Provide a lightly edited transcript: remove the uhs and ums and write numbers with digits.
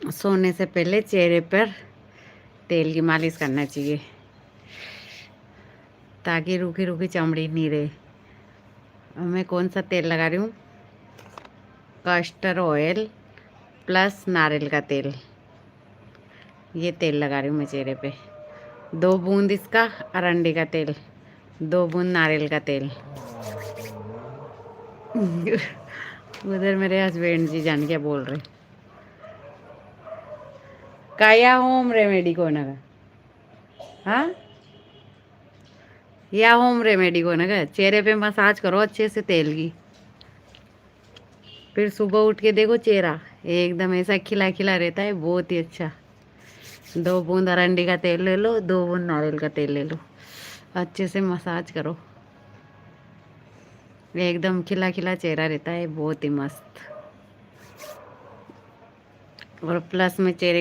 सोने से पहले चेहरे पर तेल की मालिश करना चाहिए ताकि रूखी रूखी चमड़ी नहीं रहे। और मैं कौन सा तेल लगा रही हूँ? कास्टर ऑयल प्लस नारियल का तेल, ये तेल लगा रही हूँ मैं चेहरे पे। 2 बूंद इसका अरंडी का तेल, 2 बूंद नारियल का तेल। उधर मेरे हस्बैंड जी जान क्या बोल रहे, काया होम रेमेडी को ना? हाँ, या होम रेमेडी को ना? चेहरे पे मसाज करो अच्छे से तेल की, फिर सुबह उठ के देखो चेहरा एकदम ऐसा खिला खिला रहता है, बहुत ही अच्छा। 2 बूंद अरंडी का तेल ले लो, 2 बूंद नारियल का तेल ले लो, अच्छे से मसाज करो, एकदम खिला खिला चेहरा रहता है, बहुत ही मस्त। और प्लस में चेहरे